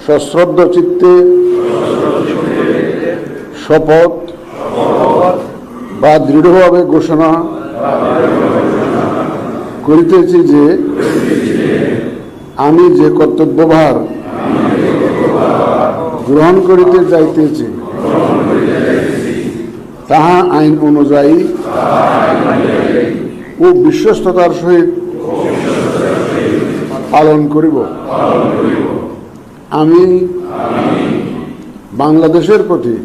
সশ্রদ্ধ চিত্তে শপথ বা দৃঢ়ভাবে ঘোষণা করিতেছি যে আমি যে কর্তব্যভার গ্রহণ করিতে যাইতেছি তাহা আইন অনুযায়ী ও বিশ্বস্ততার সহিত পালন করিব। আমি বাংলাদেশের প্রতি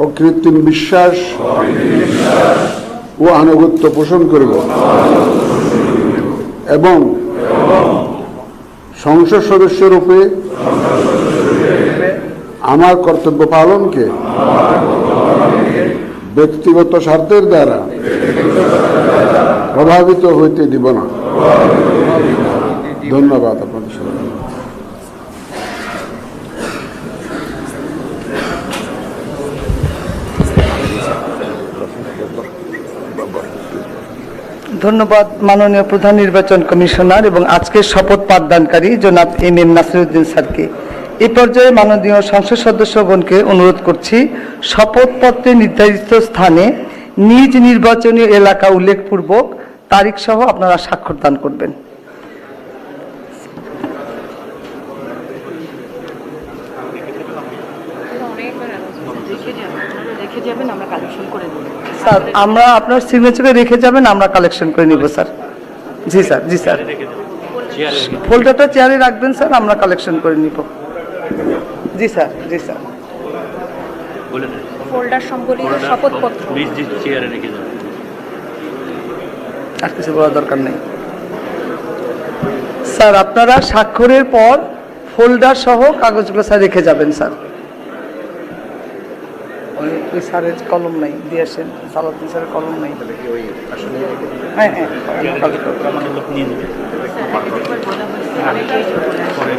অকৃত্রিম বিশ্বাস ও আনুগত্য পোষণ করিব এবং সংসদ সদস্য রূপে আমার কর্তব্য পালনকে ব্যক্তিগত স্বার্থের দ্বারা প্রভাবিত হইতে দিব না। ধন্যবাদ আপনাদের সবাই। ধন্যবাদ মাননীয় প্রধান নির্বাচন কমিশনার এবং আজকের শপথ পাঠদানকারী জনাব এম নাসিরউদ্দিন স্যারকে। এই পর্যায়ে মাননীয় সংসদ সদস্যগণকে অনুরোধ করছি শপথপত্রে নির্ধারিত স্থানে নিজ নির্বাচনী এলাকা উল্লেখপূর্বক তারিখ সহ আপনারা স্বাক্ষর দান করবেন। স্যার আমরা আপনার সিগনেচারে রেখে যাবেন, আমরা কালেকশন করে নিব স্যার। জি স্যার, জি স্যার, ফোল্ডারটা চেয়ারে রাখবেন স্যার, আমরা কালেকশন করে নিব। জি স্যার, জি স্যার। ফোল্ডার সম্বলিত শপথপত্র চেয়ারে রেখে যাবেন, আর কিছু বলার দরকার নেই স্যার। আপনারা স্বাক্ষরের পর ফোল্ডার সহ কাগজগুলো স্যার রেখে যাবেন স্যার। ওই স্যারের কলম নাই, দিয়ে আসেন, সালাউদ্দিন স্যারের কলম নাই। হ্যাঁ হ্যাঁ,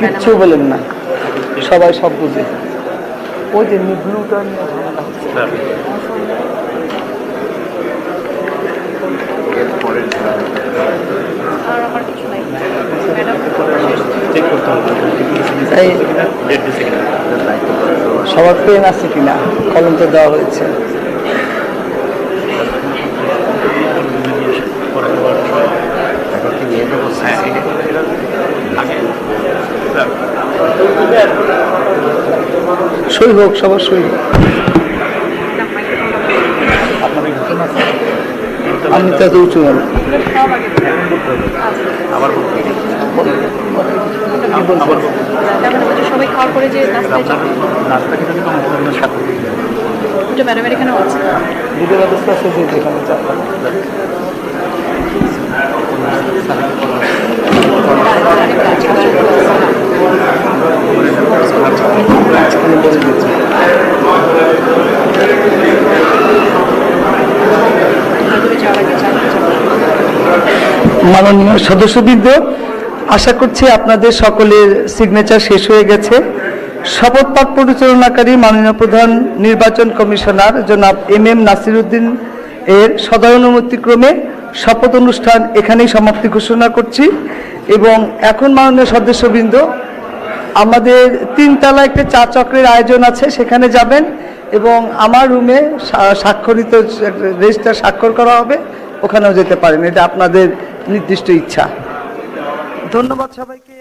কিচ্ছু বলেন না, সবাই সব বুঝে। ওই যে ব্লুটা নিয়ে সবার পেন আছে কিনা, কলম তো দেওয়া হয়েছে। সই হোক, সবার সই হোক। আমি তো এত উঁচু না। সবাই খাওয়ার পরে যে নাস্তায় যাবে, ওটা ম্যাডামের এখানেও আছে, দুধের ব্যবস্থা আছে যেখানে যাবে। মাননীয় সদস্যবৃন্দ, আশা করছি আপনাদের সকলের সিগনেচার শেষ হয়ে গেছে। শপথ পাঠ পরিচালনাকারী মাননীয় প্রধান নির্বাচন কমিশনার জনাব এম নাসিরউদ্দিন এর সদয়ানুমতিক্রমে শপথ অনুষ্ঠান এখানেই সমাপ্তি ঘোষণা করছি। এবং এখন মাননীয় সদস্যবৃন্দ, আমাদের 3 তলা একটা চা চক্রের আয়োজন আছে, সেখানে যাবেন এবং আমার রুমে স্বাক্ষরিত রেজিস্টার স্বাক্ষর করা হবে, ওখানেও যেতে পারেন, এটা আপনাদের নির্দিষ্ট ইচ্ছা। ধন্যবাদ সবাইকে।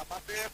আমাদের